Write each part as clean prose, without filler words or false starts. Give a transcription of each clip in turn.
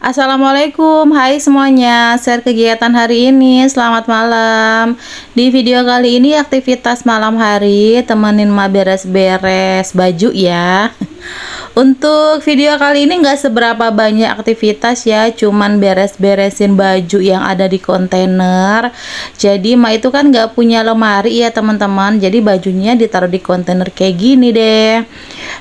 Assalamualaikum, hai semuanya. Share kegiatan hari ini. Selamat malam. Di video kali ini aktivitas malam hari, temenin ma beres-beres baju ya. Untuk video kali ini nggak seberapa banyak aktivitas ya, cuman beres-beresin baju yang ada di kontainer. Jadi ma itu kan nggak punya lemari ya teman-teman, jadi bajunya ditaruh di kontainer kayak gini deh.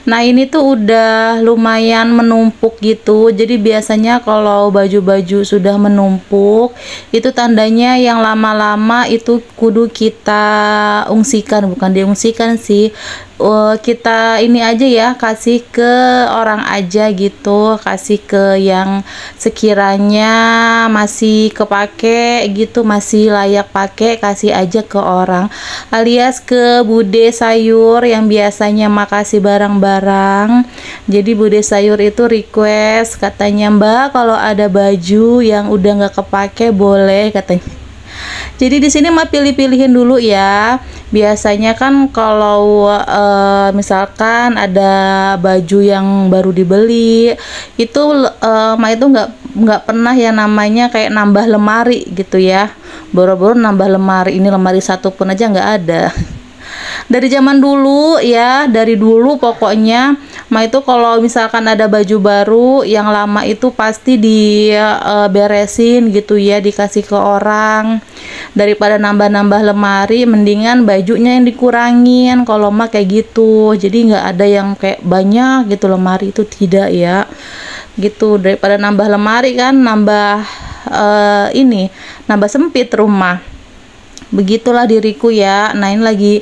Nah ini tuh udah lumayan menumpuk gitu, jadi biasanya kalau baju-baju sudah menumpuk itu tandanya yang lama-lama itu kudu kita ungsikan, bukan diungsikan sih, kita ini aja ya, kasih ke orang aja gitu, kasih ke yang sekiranya masih kepake gitu, masih layak pakai, kasih aja ke orang, alias ke bude sayur yang biasanya makasih barang-barang. Jadi bude sayur itu request, katanya Mbak kalau ada baju yang udah nggak kepake boleh katanya. Jadi di sini mah pilih-pilihin dulu ya. Biasanya kan kalau misalkan ada baju yang baru dibeli, itu mah itu nggak pernah ya namanya kayak nambah lemari gitu ya. Boro-boro nambah lemari, ini lemari satu pun aja nggak ada. Dari zaman dulu ya, dari dulu pokoknya ma itu kalau misalkan ada baju baru yang lama itu pasti diberesin gitu ya, dikasih ke orang. Daripada nambah-nambah lemari, mendingan bajunya yang dikurangin kalau ma kayak gitu. Jadi nggak ada yang kayak banyak gitu lemari, itu tidak ya gitu. Daripada nambah lemari kan nambah nambah sempit rumah. Begitulah diriku ya. Nah ini lagi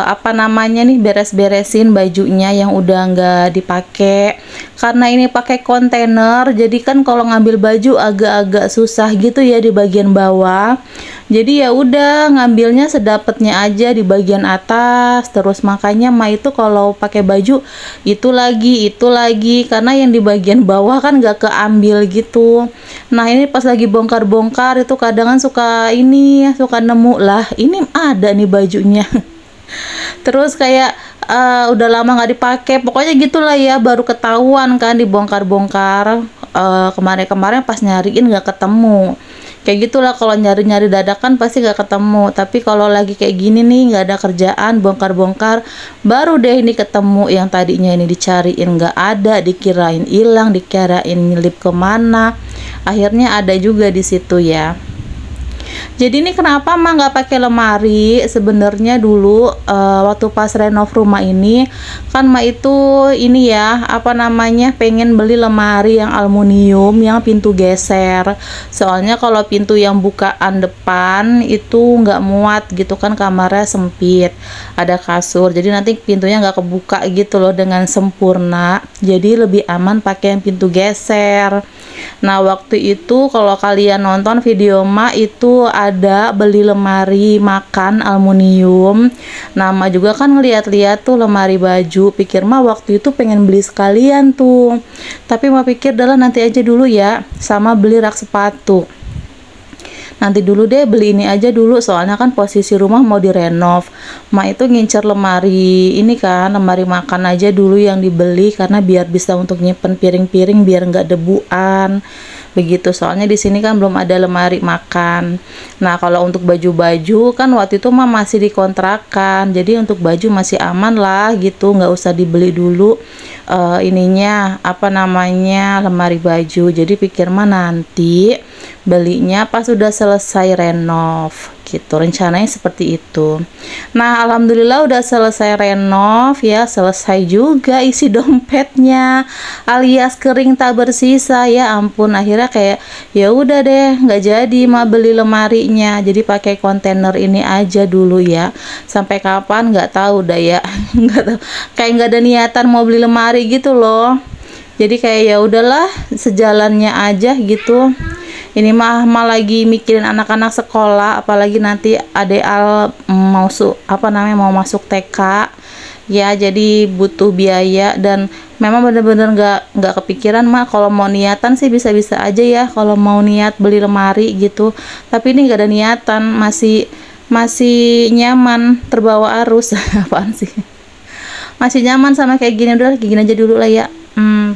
apa namanya nih, beres-beresin bajunya yang udah nggak dipakai, karena ini pakai kontainer. Jadi kan kalau ngambil baju agak-agak susah gitu ya di bagian bawah. Jadi ya udah ngambilnya sedapatnya aja di bagian atas. Terus makanya ma itu kalau pakai baju itu lagi karena yang di bagian bawah kan nggak keambil gitu. Nah ini pas lagi bongkar-bongkar itu kadang kan suka nemu lah, ini ada nih bajunya. Terus kayak udah lama nggak dipakai, pokoknya gitulah ya, baru ketahuan kan dibongkar-bongkar. Kemarin-kemarin pas nyariin nggak ketemu. Kayak gitulah, kalau nyari-nyari dadakan pasti nggak ketemu. Tapi kalau lagi kayak gini nih, nggak ada kerjaan, bongkar-bongkar, baru deh ini ketemu. Yang tadinya ini dicariin nggak ada, dikirain hilang, dikirain nyelip kemana, akhirnya ada juga di situ ya. Jadi ini kenapa mah nggak pakai lemari? Sebenarnya dulu waktu pas renov rumah ini kan mah itu ini ya, apa namanya, pengen beli lemari yang aluminium yang pintu geser. Soalnya kalau pintu yang bukaan depan itu nggak muat gitu kan, kamarnya sempit, ada kasur, jadi nanti pintunya nggak kebuka gitu loh dengan sempurna. Jadi lebih aman pakai yang pintu geser. Nah waktu itu kalau kalian nonton video ma itu ada beli lemari makan aluminium. Nama juga kan ngeliat-liat tuh lemari baju, pikir mah waktu itu pengen beli sekalian tuh, tapi mah pikir adalah nanti aja dulu ya, sama beli rak sepatu. Nanti dulu deh, beli ini aja dulu, soalnya kan posisi rumah mau direnov. Ma itu ngincer lemari ini kan, lemari makan aja dulu yang dibeli, karena biar bisa untuk nyimpen piring-piring biar nggak debuan begitu. Soalnya di sini kan belum ada lemari makan. Nah kalau untuk baju-baju kan waktu itu mah masih dikontrakan, jadi untuk baju masih aman lah gitu, nggak usah dibeli dulu ininya apa namanya, lemari baju. Jadi pikir mah nanti belinya pas sudah selesai renov gitu, rencananya seperti itu. Nah alhamdulillah udah selesai renov ya, selesai juga isi dompetnya, alias kering tak bersisa. Ya ampun, akhirnya kayak ya udah deh nggak jadi mah beli lemarinya, jadi pakai kontainer ini aja dulu ya, sampai kapan nggak tahu dah ya. Nggak tahu, kayak nggak ada niatan mau beli lemari gitu loh. Jadi kayak ya udahlah sejalannya aja gitu. Ini mah lagi mikirin anak-anak sekolah, apalagi nanti adek Al mau mau masuk TK ya, jadi butuh biaya. Dan memang bener-bener nggak kepikiran mah, kalau mau niatan sih bisa-bisa aja ya kalau mau niat beli lemari gitu, tapi ini nggak ada niatan, masih nyaman terbawa arus. Apaan sih, masih nyaman sama kayak gini, udah kayak gini aja dulu lah ya.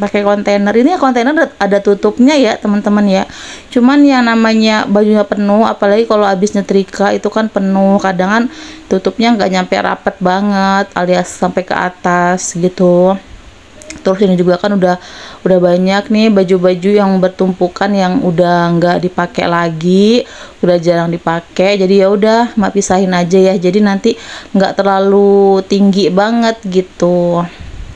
pakai kontainer. Ini kontainer ada tutupnya ya teman-teman ya, cuman yang namanya bajunya penuh, apalagi kalau habis nyetrika itu kan penuh, kadang kan tutupnya nggak nyampe rapet banget alias sampai ke atas gitu. Terus ini juga kan udah banyak nih baju-baju yang bertumpukan yang udah nggak dipakai lagi, udah jarang dipakai. Jadi ya udah mak pisahin aja ya, jadi nanti nggak terlalu tinggi banget gitu.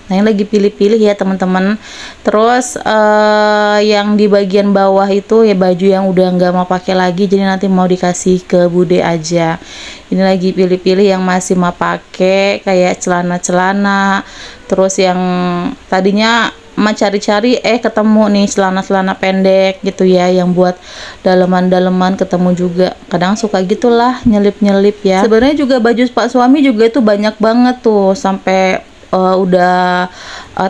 Nah ini lagi pilih-pilih ya teman-teman. Terus yang di bagian bawah itu ya baju yang udah nggak mau pakai lagi, jadi nanti mau dikasih ke bude aja. Ini lagi pilih-pilih yang masih mau pakai, kayak celana-celana. Terus yang tadinya cari-cari ketemu nih celana-celana pendek gitu ya, yang buat daleman-daleman ketemu juga. Kadang suka gitulah nyelip-nyelip ya. Sebenarnya juga baju pak suami juga itu banyak banget tuh, sampai udah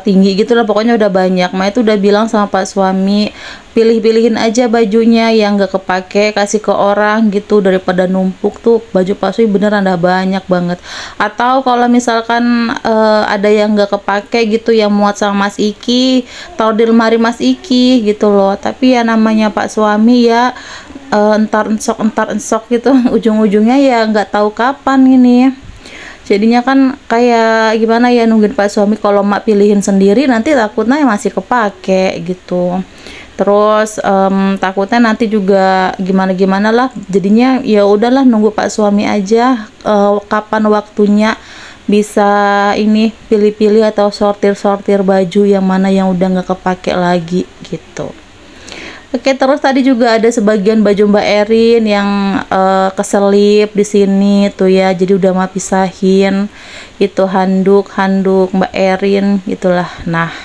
tinggi gitu lah, pokoknya udah banyak. Ma itu udah bilang sama pak suami, pilih-pilihin aja bajunya yang gak kepake, kasih ke orang gitu, daripada numpuk. Tuh baju pak suami beneran ada banyak banget. Atau kalau misalkan ada yang gak kepake gitu, yang muat sama Mas Iki, taruh di lemari Mas Iki gitu loh. Tapi ya namanya pak suami ya, entar ensok gitu ujung-ujungnya ya nggak tahu kapan ini. Jadinya kan kayak gimana ya, nungguin pak suami. Kalau mak pilihin sendiri nanti takutnya masih kepake gitu. Terus takutnya nanti juga gimana lah. Jadinya ya udahlah nunggu pak suami aja kapan waktunya bisa ini pilih-pilih atau sortir-sortir baju yang mana yang udah nggak kepake lagi gitu. Oke, terus tadi juga ada sebagian baju Mbak Erin yang keselip di sini tuh ya. Jadi udah mau pisahin. Itu handuk Mbak Erin itulah. Nah,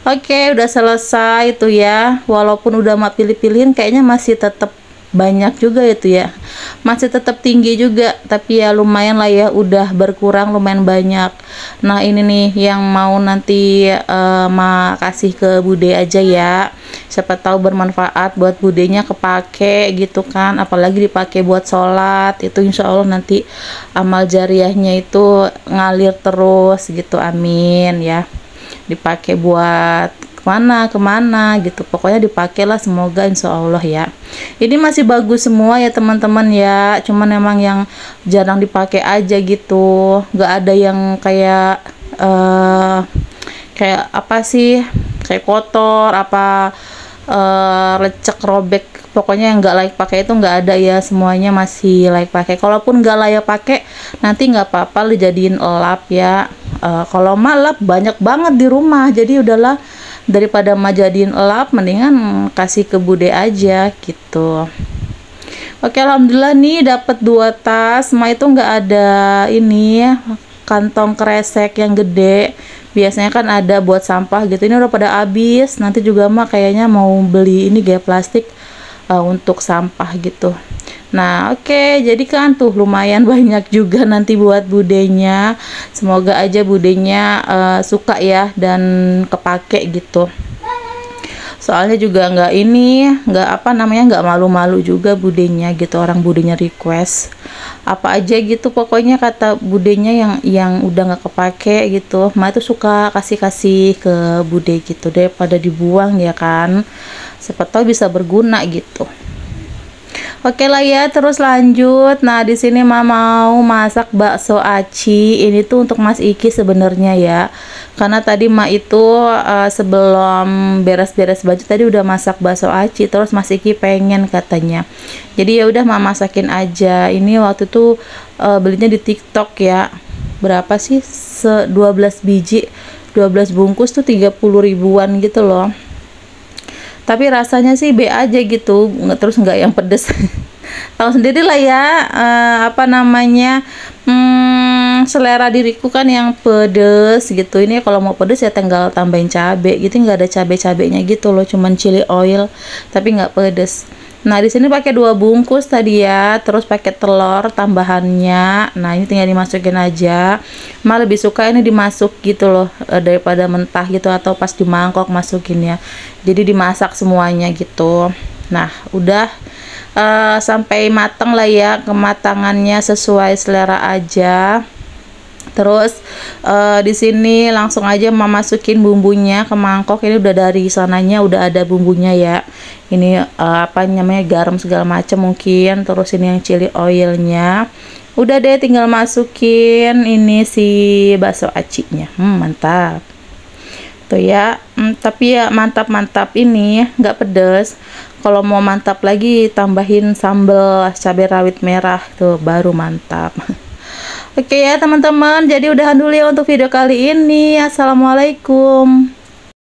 oke, udah selesai tuh ya. Walaupun udah mau pilih-pilihin, kayaknya masih tetap banyak juga itu ya, masih tetap tinggi juga, tapi ya lumayan lah ya, udah berkurang lumayan banyak. Nah ini nih yang mau nanti kasih ke bude aja ya, siapa tahu bermanfaat buat budenya, kepake gitu kan, apalagi dipakai buat sholat itu insya Allah nanti amal jariahnya itu ngalir terus gitu, amin ya. Dipakai buat kemana gitu, pokoknya dipakailah semoga insya Allah ya. Ini masih bagus semua ya teman-teman ya, cuman emang yang jarang dipakai aja gitu, nggak ada yang kayak kayak apa sih, kayak kotor apa lecek robek, pokoknya yang nggak layak pakai itu nggak ada ya, semuanya masih layak pakai. Kalaupun nggak layak pakai nanti nggak apa-apa dijadiin elap ya. Kalau malap banyak banget di rumah, jadi udahlah daripada jadiin elap mendingan kasih ke bude aja gitu. Oke, alhamdulillah nih dapat 2 tas. Ma itu nggak ada ini kantong kresek yang gede, biasanya kan ada buat sampah gitu, ini udah pada habis. Nanti juga mah kayaknya mau beli ini gaya plastik untuk sampah gitu. Nah oke, jadi kan tuh lumayan banyak juga nanti buat budenya. Semoga aja budenya suka ya dan kepake gitu. Soalnya juga nggak apa namanya, nggak malu-malu juga budenya gitu, orang budenya request apa aja gitu, pokoknya kata budenya yang udah nggak kepake gitu, Ma itu suka kasih ke bude gitu daripada dibuang ya kan, siapa tahu bisa berguna gitu. Oke lah ya, terus lanjut. Nah, di sini Mama mau masak bakso aci. Ini tuh untuk Mas Iki sebenarnya ya. Karena tadi Ma itu sebelum beres-beres baju tadi udah masak bakso aci, terus Mas Iki pengen katanya. Jadi ya udah Mama masakin aja. Ini waktu itu belinya di TikTok ya. Berapa sih? 12 biji, 12 bungkus tuh 30 ribuan gitu loh. Tapi rasanya sih B aja gitu, terus nggak yang pedes. Tahu sendiri lah ya, apa namanya, selera diriku kan yang pedes gitu. Ini kalau mau pedes ya tinggal tambahin cabe gitu, nggak ada cabe-cabenya gitu loh, cuman chili oil tapi nggak pedes. Nah di sini pakai 2 bungkus tadi ya, terus pakai telur tambahannya. Nah ini tinggal dimasukin aja. Ma lebih suka ini dimasuk gitu loh daripada mentah gitu, atau pas di mangkok masukinnya. Jadi dimasak semuanya gitu. Nah udah sampai mateng lah ya, kematangannya sesuai selera aja. Terus di sini langsung aja mama masukin bumbunya ke mangkok. Ini udah dari sananya udah ada bumbunya ya. Ini apa namanya, garam segala macam mungkin. Terus ini yang chili oilnya. Udah deh, tinggal masukin ini si bakso acinya. Mantap. Tuh ya, tapi ya mantap-mantap ini nggak pedes. Kalau mau mantap lagi tambahin sambal cabai rawit merah tuh baru mantap. Oke ya teman-teman, jadi udahan dulu ya untuk video kali ini. Assalamualaikum.